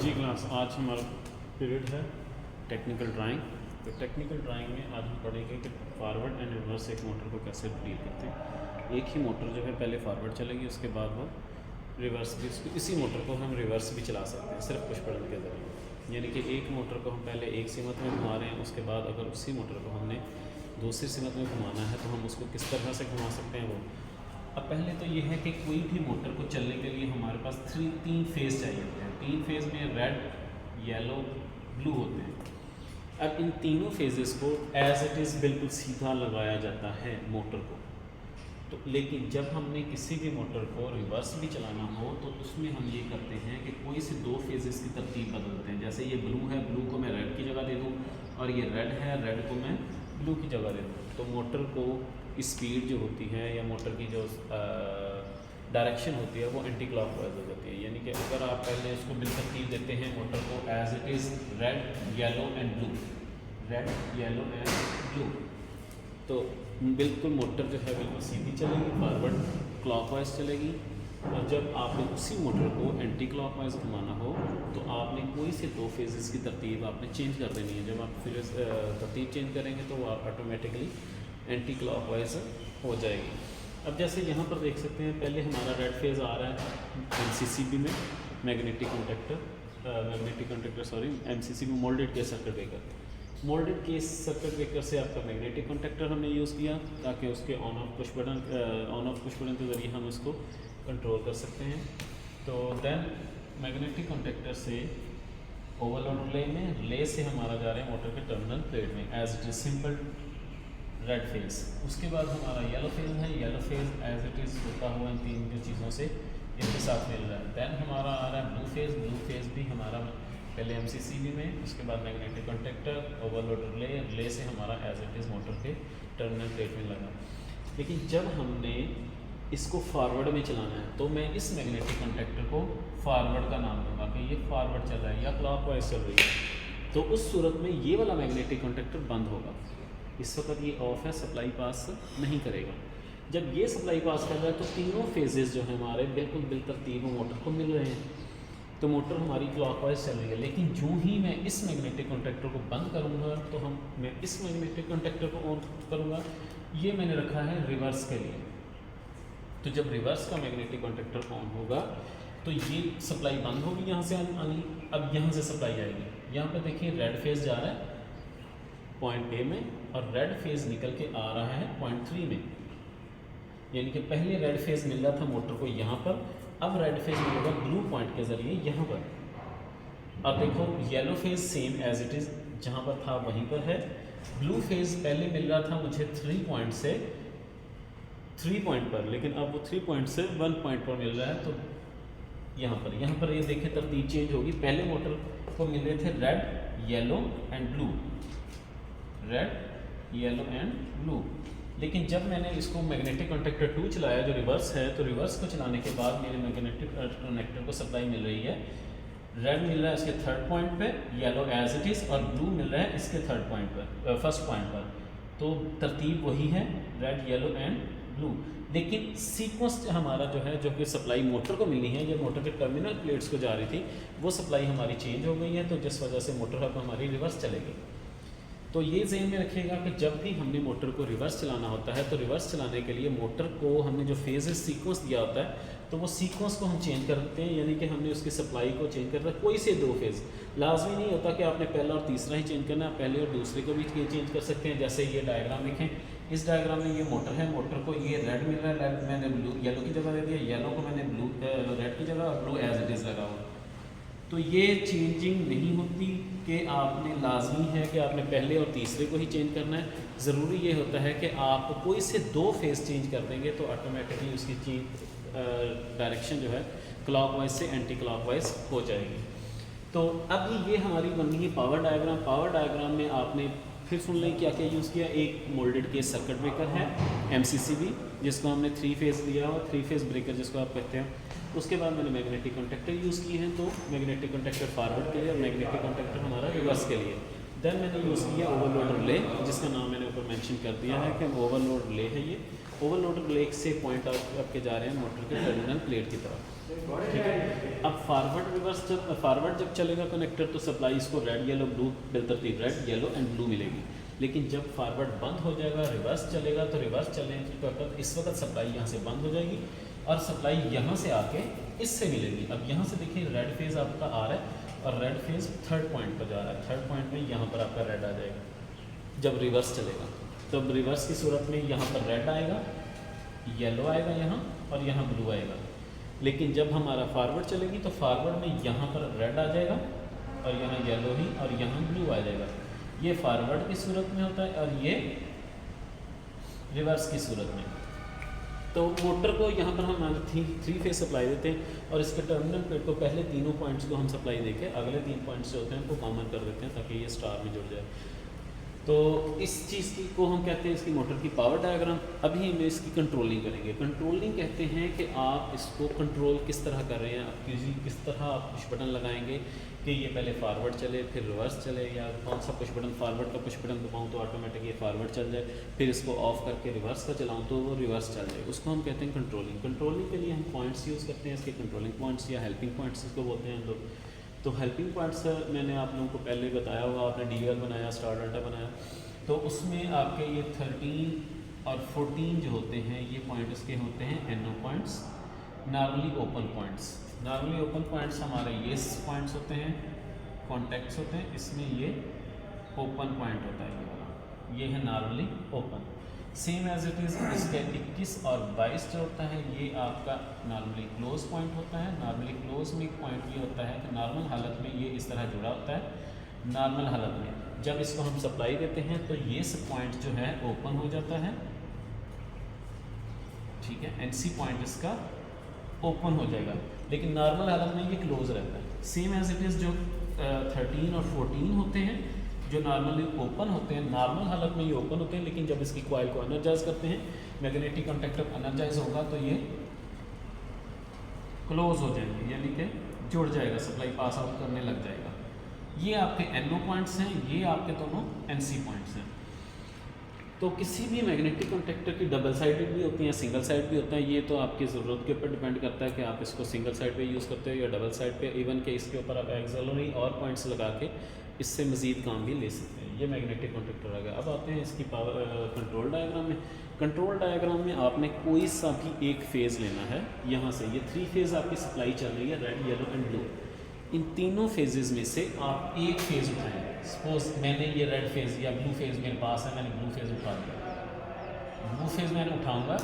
जी class, आज हमारा period है टेक्निकल ड्राइंग। तो टेक्निकल ड्राइंग में आज हम पढ़ेंगे कि फॉरवर्ड एंड रिवर्स एक मोटर को कैसे डील करते हैं। एक ही मोटर जो है पहले फॉरवर्ड चलेगी, उसके बाद वो रिवर्स भी, उसको इसी मोटर को हम रिवर्स भी चला सकते हैं सिर्फ पुश बटन के ज़रिए। यानी कि एक मोटर को हम पहले एक सीमत में घुमा रहे हैं, उसके बाद अगर उसी मोटर को हमने दूसरी सीमत में घुमाना है तो हम उसको किस तरह से घुमा सकते हैं वो। अब पहले तो ये है कि कोई भी मोटर को चलने के लिए हमारे पास तीन फेज़ चाहिए होते हैं। तीन फेज़ में रेड, येलो, ब्लू होते हैं। अब इन तीनों फेजेस को एज इट इज़ बिल्कुल सीधा लगाया जाता है मोटर को। तो लेकिन जब हमने किसी भी मोटर को रिवर्स भी चलाना हो तो उसमें हम ये करते हैं कि कोई से दो फेजेस की तरतीब बदलते हैं। जैसे ये ब्लू है, ब्लू को मैं रेड की जगह दे दूँ, और ये रेड है, रेड को मैं ब्लू की जगह दे दूँ। तो मोटर को स्पीड जो होती है या मोटर की जो डायरेक्शन होती है वो एंटी क्लॉकवाइज हो जाती है। यानी कि अगर आप पहले इसको बिलतरतीब देते हैं मोटर को as it is red, yellow and blue, red, yellow and blue, तो बिल्कुल मोटर जो है बिल्कुल सीधी चलेगी, फॉरवर्ड क्लॉकवाइज चलेगी। और जब आपने उसी मोटर को एंटी क्लॉकवाइज घुमाना हो तो आपने कोई से दो फेजेस की तरतीब आपने चेंज कर देनी है। जब आप फिर तरतीब चेंज करेंगे तो वो ऑटोमेटिकली एंटी क्लॉकवाइज हो जाएगी। अब जैसे यहाँ पर देख सकते हैं, पहले हमारा रेड फेज़ आ रहा है एमसीसीबी में, magnetic conductor MCCB moulded case circuit breaker. Moulded case circuit breaker से आपका मैग्नेटिक कंडक्टर हमने यूज़ किया ताकि उसके ऑन ऑफ पुश बटन के ज़रिए हम उसको कंट्रोल कर सकते हैं। तो देन मैग्नेटिक कंडक्टर से ओवरलोड रिले में, रिले से हमारा जा रहा है मोटर के टर्मिनल प्लेट में as it is simple red phase. उसके बाद हमारा येलो फेज़ है, yellow phase as it is होता हुआ इन तीन जो चीज़ों से इनके साथ मिल रहा है। दैन हमारा आ रहा है ब्लू फेज़। ब्लू फेज़ भी हमारा पहले एमसीसीबी में, उसके बाद magnetic conductor, overload relay, relay से हमारा एज इट इज़ मोटर के टर्मिनल प्लेट में लगा। लेकिन जब हमने इसको फॉरवर्ड में चलाना है तो मैं इस मैग्नेटिक कंडक्टर को फॉरवर्ड का नाम दूंगा कि ये फॉरवर्ड चल रहा है या क्लॉकवाइज चल रही है। तो उस सूरत में ये वाला मैग्नेटिक कंडक्टर बंद होगा। इस वक्त ये ऑफ है, सप्लाई पास नहीं करेगा। जब ये सप्लाई पास कर रहा है तो तीनों फेजेस जो हैं हमारे बिल्कुल बिलतरतीब मोटर को मिल रहे हैं, तो मोटर हमारी क्लॉकवाइज चल रही है। लेकिन जो ही मैं इस मैग्नेटिक कंडक्टर को बंद करूँगा तो मैं इस मैग्नेटिक कंडक्टर को ऑन करूँगा। ये मैंने रखा है रिवर्स के लिए। तो जब रिवर्स का मैग्नेटिक कंडक्टर ऑन होगा तो ये सप्लाई बंद होगी यहाँ से आनी। अब यहाँ से सप्लाई आएगी। यहाँ पर देखिए रेड फेज़ जा रहा है पॉइंट ए में और रेड फेज़ निकल के आ रहा है पॉइंट 3 में। यानी कि पहले रेड फेज़ मिल रहा था मोटर को यहाँ पर, अब रेड फेज़ मिलेगा ब्लू पॉइंट के ज़रिए यहाँ पर। अब देखो yellow phase same as it is जहाँ पर था वहीं पर है। ब्लू फेज़ पहले मिल रहा था मुझे 3 पॉइंट से 3 पॉइंट पर, लेकिन अब वो 3 पॉइंट से 1 पॉइंट पर मिल रहा है। तो यहाँ पर ये देखें तरतीब चेंज होगी। पहले मोटर को मिल रहे थे red, yellow and blue, red, yellow and blue. लेकिन जब मैंने इसको मैग्नेटिक कंडक्टर 2 चलाया जो रिवर्स है, तो रिवर्स को चलाने के बाद मेरे मैग्नेटिक कंडक्टर को सप्लाई मिल रही है। रेड मिल रहा है इसके 3rd पॉइंट पे, येलो एज इट इज़, और ब्लू मिल रहा है इसके 3rd पॉइंट पर, 1st पॉइंट पर। तो तरतीब वही है, रेड, येलो एंड ब्लू। लेकिन सीक्वेंस हमारा जो है, जो कि सप्लाई मोटर को मिलनी है, जो मोटर के टर्मिनल प्लेट्स को जा रही थी, वो सप्लाई हमारी चेंज हो गई है। तो जिस वजह से मोटर अब हमारी रिवर्स चलेगी। तो ये ज़हन में रखिएगा कि जब भी हमने मोटर को रिवर्स चलाना होता है तो रिवर्स चलाने के लिए मोटर को हमने जो फेजेस सीक्वेंस दिया होता है तो वो सीक्वेंस को हम चेंज करते हैं। यानी कि हमने उसकी सप्लाई को चेंज करता है। कोई से दो फेज़, लाजमी नहीं होता कि आपने पहला और तीसरा ही चेंज करना है, पहले और दूसरे को भी चेंज कर सकते हैं। जैसे ये डायग्राम देखें, इस डायग्राम में ये मोटर है, मोटर को ये रेड मिल रहा है, रेड मैंने ब्लू येलो की जगह दे दिया, येलो को मैंने ब्लू रेड की जगह, और ब्लू एज इट इज़ लगा हुआ। तो ये चेंजिंग नहीं होती कि आपने लाजमी है कि आपने पहले और तीसरे को ही चेंज करना है। ज़रूरी ये होता है कि आप कोई से दो फेज़ चेंज कर देंगे तो ऑटोमेटिकली उसकी डायरेक्शन जो है क्लॉकवाइज से एंटी क्लॉकवाइज हो जाएगी। तो अब ये हमारी बननी है पावर डायग्राम। पावर डायग्राम में आपने फिर सुन लें क्या क्या यूज़ किया। एक मोल्डेड केस सर्किट ब्रेकर है एमसीसीबी, जिसको हमने 3 फेज़ दिया और 3 फेज़ ब्रेकर जिसको आप कहते हैं। उसके बाद मैंने मैग्नेटिक कंडक्टर यूज़ किए हैं, तो मैग्नेटिक कंडक्टर फॉरवर्ड के लिए और मैग्नेटिक कंडक्टर हमारा रिवर्स के लिए। देन मैंने यूज़ किया ओवरलोड रिले, जिसका नाम मैंने ऊपर मेंशन कर दिया है कि ओवरलोड रिले है ये। ओवरलोड रिले से पॉइंट आपके जा रहे हैं मोटर के टर्मिनल प्लेट की तरफ, ठीक है। अब फॉरवर्ड रिवर्स जब चलेगा कनेक्टर तो सप्लाई इसको रेड येलो ब्लू बिलतरतीब रेड येलो एंड ब्लू मिलेगी। लेकिन जब फॉरवर्ड बंद हो जाएगा रिवर्स चलेगा तो रिवर्स चलने के वक्त इस वक्त सप्लाई यहाँ से बंद हो जाएगी और सप्लाई यहाँ से आके इससे मिलेगी। अब यहाँ से देखिए रेड फेज़ आपका आ रहा है और रेड फेज़ थर्ड पॉइंट पर जा रहा है। थर्ड पॉइंट में यहाँ पर आपका रेड आ जाएगा। जब रिवर्स चलेगा तब रिवर्स की सूरत में यहाँ पर रेड आएगा, येलो आएगा यहाँ और यहाँ ब्लू आएगा। लेकिन जब हमारा फॉरवर्ड चलेगी तो फॉरवर्ड में यहाँ पर रेड आ जाएगा और यहाँ येलो ही और यहाँ ब्लू आ जाएगा। ये फॉरवर्ड की सूरत में होता है और ये रिवर्स की सूरत में। तो मोटर को यहाँ पर हम थ्री फेज सप्लाई देते हैं और इसके टर्मिनल प्लेट को पहले तीनों पॉइंट्स को हम सप्लाई देके अगले 3 पॉइंट्स जो होते हैं उनको कॉमन कर देते हैं ताकि ये स्टार में जुड़ जाए। तो इस चीज़ की को हम कहते हैं इसकी मोटर की पावर डायग्राम। अभी हम इसकी कंट्रोलिंग करेंगे। कंट्रोलिंग कहते हैं कि आप इसको कंट्रोल किस तरह कर रहे हैं, आप किस तरह आप पुश बटन लगाएंगे कि ये पहले फारवर्ड चले फिर रिवर्स चले, या कौन सा पुश बटन फारवर्ड का पुश बटन दबाऊँ तो ऑटोमेटिक ये फारवर्ड चल जाए, फिर इसको ऑफ करके रिवर्स का चलाऊँ तो वो रिवर्स चल जाए। उसको हम कहते हैं कंट्रोलिंग। कंट्रोलिंग के लिए हम पॉइंट्स यूज़ करते हैं, इसके कंट्रोलिंग पॉइंट्स या हेल्पिंग पॉइंट्स इसको बोलते हैं हम लोग। तो हेल्पिंग पॉइंट्स मैंने आप लोगों को पहले बताया हुआ, आपने DL बनाया, स्टार डाटा बनाया, तो उसमें आपके ये 13 और 14 जो होते हैं ये पॉइंट इसके होते हैं NO points, normally open points. Normally open points हमारे ये पॉइंट्स होते हैं, कॉन्टैक्ट्स होते हैं, इसमें ये ओपन पॉइंट होता है, ये वाला ये है normally open. Same as it is इसके 21 और 22 जो होता है ये आपका नॉर्मली क्लोज पॉइंट होता है। नॉर्मली क्लोज में एक पॉइंट ये होता है कि नॉर्मल हालत में ये इस तरह जुड़ा होता है। नॉर्मल हालत में जब इसको हम सप्लाई देते हैं तो ये सब पॉइंट जो है ओपन हो जाता है, ठीक है। NC पॉइंट इसका ओपन हो जाएगा, लेकिन नॉर्मल हालत में ये क्लोज रहता है। सेम एज इट इज़ जो 13 और 14 होते हैं जो नॉर्मली ओपन होते हैं, नॉर्मल हालत में ये ओपन होते हैं, लेकिन जब इसकी कॉइल को एनर्जाइज करते हैं, मैग्नेटिक कॉन्टैक्टर एनर्जाइज होगा तो ये क्लोज हो जाएंगे, यानी कि जुड़ जाएगा, सप्लाई पास आउट करने लग जाएगा। ये आपके NO पॉइंट्स हैं, ये आपके दोनों NC पॉइंट्स हैं। तो किसी भी मैग्नेटिक कॉन्टैक्टर की डबल साइडेड भी होती हैं, सिंगल साइड भी होता है। ये तो आपकी ज़रूरत के ऊपर डिपेंड करता है कि आप इसको सिंगल साइड पे यूज़ करते हो या डबल साइड पे। इवन के इसके ऊपर आप एक्सिलरी और पॉइंट्स लगा के इससे मज़ीद काम भी ले सकते हैं। ये मैग्नेटिक कॉन्टैक्टर आ गया। अब आते हैं इसकी पावर कंट्रोल डायग्राम में। कंट्रोल डायग्राम में आपने कोई सा भी एक फेज़ लेना है। यहाँ से ये 3 फेज़ आपकी सप्लाई चल रही है, रेड येलो एंड ब्लू। इन तीनों फेजेस में से आप एक फेज़ उठाएं। सपोज मैंने ये रेड फेज़ या ब्लू फेज़ मेरे पास है, मैंने ब्लू फेज़ उठा दिया। ब्लू फेज़ मैंने उठाऊंगा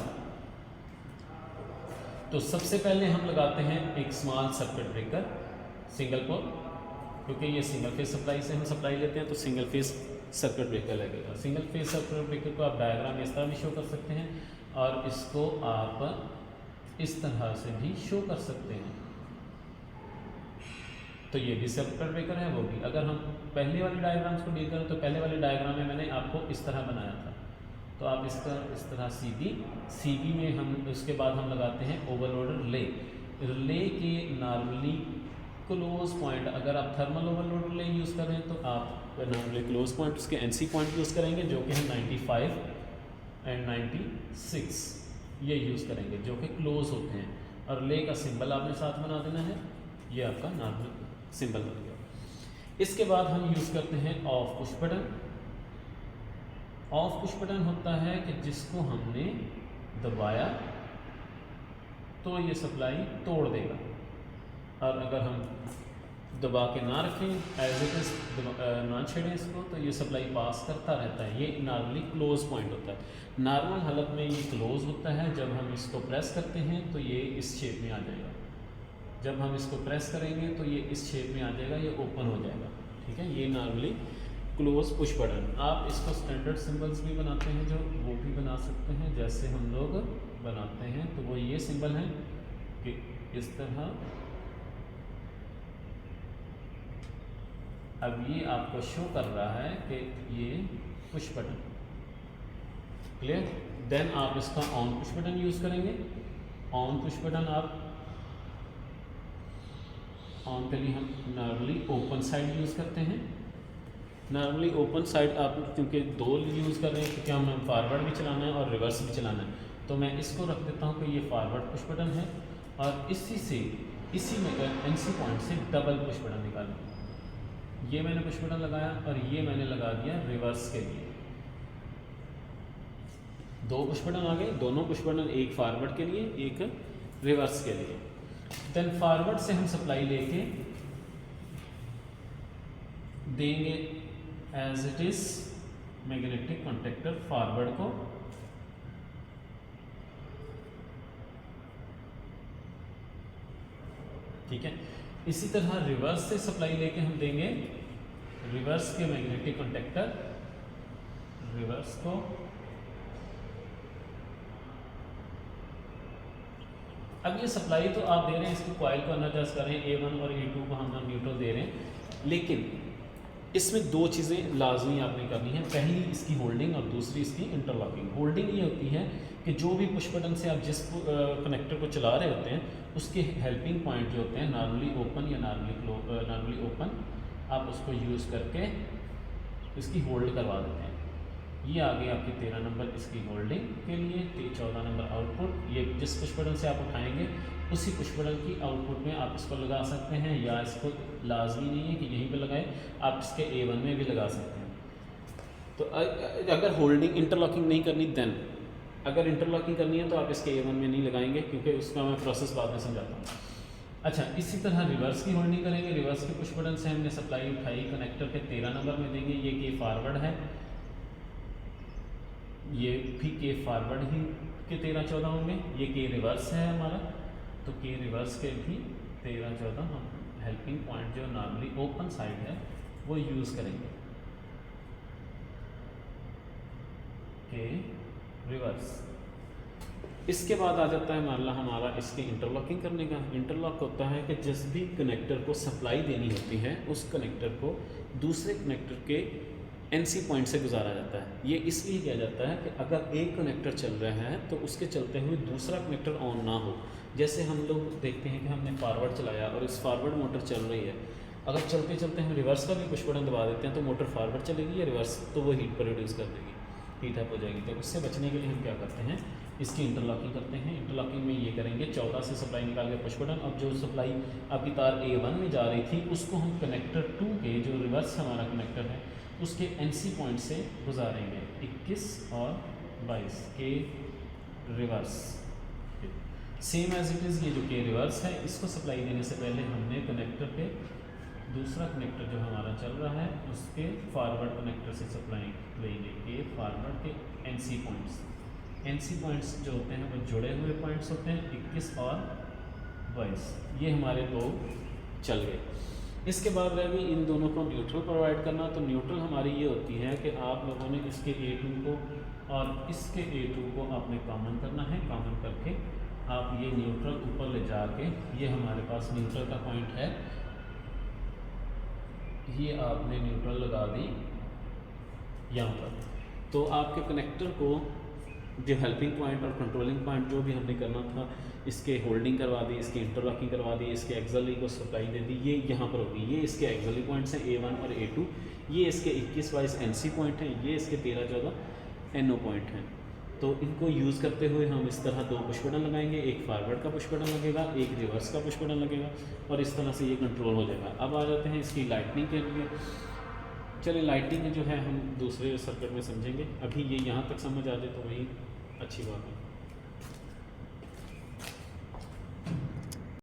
तो सबसे पहले हम लगाते हैं एक small circuit breaker single pole, क्योंकि ये सिंगल फेज सप्लाई से हम सप्लाई लेते हैं तो सिंगल फेज सर्किट ब्रेकर लगेगा। सिंगल फेज सर्किट ब्रेकर को आप डायग्राम इस तरह भी शो कर सकते हैं और इसको आप इस तरह से भी शो कर सकते हैं। तो ये भी सर्किट ब्रेकर है, वो भी। अगर हम पहले वाली डायग्राम्स को डील करें तो पहले वाले डायग्राम में मैंने आपको इस तरह बनाया था, तो आप इस तरह सीबी में हम उसके बाद हम लगाते हैं ओवरलोड रिले। रिले के नॉर्मली क्लोज पॉइंट, अगर आप थर्मल ओवरलोड रिले यूज़ करें तो आप नॉर्मली क्लोज पॉइंट उसके NC पॉइंट यूज़ करेंगे जो कि है 95 एंड 96, ये यूज़ करेंगे जो कि क्लोज होते हैं। और रिले का सिंबल आपने साथ बना देना है, ये आपका नॉर्मल सिंबल बन गया। इसके बाद हम यूज़ करते हैं of push button. Of push button होता है कि जिसको हमने दबाया तो ये सप्लाई तोड़ देगा, और अगर हम दबा के ना रखें एज इट इज़ ना छेड़ें इसको तो ये सप्लाई पास करता रहता है। ये नॉर्मली क्लोज पॉइंट होता है। नॉर्मल हालत में ये क्लोज होता है, जब हम इसको प्रेस करते हैं तो ये इस शेप में आ जाएगा। जब हम इसको प्रेस करेंगे तो ये इस शेप में आ जाएगा, ये ओपन हो जाएगा, ठीक है। ये नॉर्मली क्लोज पुश बटन। आप इसको स्टैंडर्ड सिंबल्स भी बनाते हैं जो वो भी बना सकते हैं, जैसे हम लोग बनाते हैं तो वो ये सिंबल है कि इस तरह। अब ये आपको शो कर रहा है कि ये पुश बटन, क्लियर। देन आप इसका ऑन पुश बटन यूज़ करेंगे। ऑन पुश बटन आप ऑन के लिए हम नॉर्मली ओपन साइड यूज़ करते हैं, नॉर्मली ओपन साइड आप क्योंकि दो यूज़ कर रहे हैं, क्योंकि हमें फॉरवर्ड भी चलाना है और रिवर्स भी चलाना है, तो मैं इसको रख देता हूँ कि ये फॉरवर्ड पुश बटन है, और इसी में एनसी पॉइंट से डबल पुश बटन निकालें। ये मैंने पुश बटन लगाया और ये मैंने लगा दिया रिवर्स के लिए। दो पुश बटन आ गए, दोनों पुश बटन, एक फॉरवर्ड के लिए एक रिवर्स के लिए। देन फॉरवर्ड से हम सप्लाई लेके देंगे as it is magnetic contactor forward को, ठीक है। इसी तरह रिवर्स से सप्लाई लेके हम देंगे रिवर्स के मैग्नेटिक कॉन्टेक्टर रिवर्स को, अब ये सप्लाई तो आप दे रहे हैं, इसको कॉइल को एनर्जाइज कर रहे हैं, A1 और A2 को हम न्यूट्रल दे रहे हैं, लेकिन इसमें दो चीज़ें लाजमी आपने करनी है। पहली इसकी होल्डिंग और दूसरी इसकी इंटरलॉकिंग। होल्डिंग ये होती है कि जो भी पुश बटन से आप जिस कनेक्टर को चला रहे होते हैं उसके हेल्पिंग पॉइंट जो होते हैं नॉर्मली ओपन या नॉर्मली ओपन, आप उसको यूज़ करके इसकी होल्ड करवा देते हैं। ये आ गई आपकी 13 नंबर इसकी होल्डिंग के लिए, 14 नंबर आउटपुट। ये जिस पुश बटन से आप उठाएंगे उसी पुश बटन की आउटपुट में आप इसको लगा सकते हैं, या इसको लाजमी नहीं है कि यहीं पे लगाएं, आप इसके A1 में भी लगा सकते हैं। तो अगर होल्डिंग इंटरलॉकिंग नहीं करनी, देन अगर इंटरलॉकिंग करनी है तो आप इसके A1 में नहीं लगाएंगे, क्योंकि उसका मैं प्रोसेस बाद में समझाता हूँ। अच्छा, इसी तरह रिवर्स की होल्डिंग करेंगे। रिवर्स के पुश बटन से हमने सप्लाई उठाई, कनेक्टर के 13 नंबर में देंगे, ये के फॉरवर्ड है, ये भी के फॉरवर्ड ही के 13-14 होंगे, ये के रिवर्स है हमारा, तो के रिवर्स के भी 13-14 हम हेल्पिंग पॉइंट जो नॉर्मली ओपन साइड है वो यूज़ करेंगे, के रिवर्स। इसके बाद आ जाता है मामला हमारा इसके इंटरलॉकिंग करने का। इंटरलॉक होता है कि जिस भी कनेक्टर को सप्लाई देनी होती है उस कनेक्टर को दूसरे कनेक्टर के NC पॉइंट से गुजारा जाता है। ये इसलिए किया जाता है कि अगर एक कनेक्टर चल रहा है तो उसके चलते हुए दूसरा कनेक्टर ऑन ना हो। जैसे हम लोग देखते हैं कि हमने फॉरवर्ड चलाया और इस फॉरवर्ड मोटर चल रही है, अगर चलते चलते हम रिवर्स का भी पुश बटन दबा देते हैं तो मोटर फॉरवर्ड चलेगी या रिवर्स, तो वो हीट प्रोड्यूस कर देगी, हीट अप हो जाएगी। तो उससे बचने के लिए हम क्या करते हैं, इसकी इंटरलॉकिंग करते हैं। इंटरलॉकिंग में ये करेंगे 14 से सप्लाई निकाल के पुश बटन। अब जो सप्लाई आपकी तार A1 में जा रही थी उसको हम कनेक्टर 2 के, जो रिवर्स हमारा कनेक्टर है, उसके NC पॉइंट से गुजारेंगे 21 और 22 के reverse. Same as it is ये जो के रिवर्स है, इसको सप्लाई देने से पहले हमने कनेक्टर के दूसरा कनेक्टर जो हमारा चल रहा है उसके फॉरवर्ड कनेक्टर से सप्लाई लेंगे के फॉरवर्ड के NC पॉइंट्स। NC पॉइंट्स जो होते हैं वो जुड़े हुए पॉइंट्स होते हैं, 21 और 22, ये हमारे दो चल गए। इसके बाद रह गई इन दोनों को न्यूट्रल प्रोवाइड करना। तो न्यूट्रल हमारी ये होती है कि आप लोगों ने इसके A2 को और इसके A2 को आपने कॉमन करना है। कॉमन करके आप ये न्यूट्रल ऊपर ले जाके, ये हमारे पास न्यूट्रल का पॉइंट है, ये आपने न्यूट्रल लगा दी यहाँ पर। तो आपके कनेक्टर को जो हेल्पिंग पॉइंट और कंट्रोलिंग पॉइंट जो भी हमने करना था, इसके होल्डिंग करवा दी, इसकी इंटरलॉकिंग करवा दी, इसके एक्सली को सप्लाई दे दी, ये यहाँ पर होगी। ये इसके एक्सली पॉइंट्स हैं A1 और A2, ये इसके 21-22 NC पॉइंट हैं, ये इसके 13-14 NO पॉइंट हैं। तो इनको यूज़ करते हुए हम इस तरह दो पुश बटन लगाएंगे, एक फॉरवर्ड का पुश बटन लगेगा, एक रिवर्स का पुश बटन लगेगा, और इस तरह से ये कंट्रोल हो जाएगा। अब आ जाते हैं इसकी लाइटनिंग के लिए। चलिए लाइटिंग जो है हम दूसरे सर्किट में समझेंगे, अभी ये यहाँ तक समझ आ जाए तो वही अच्छी बात है।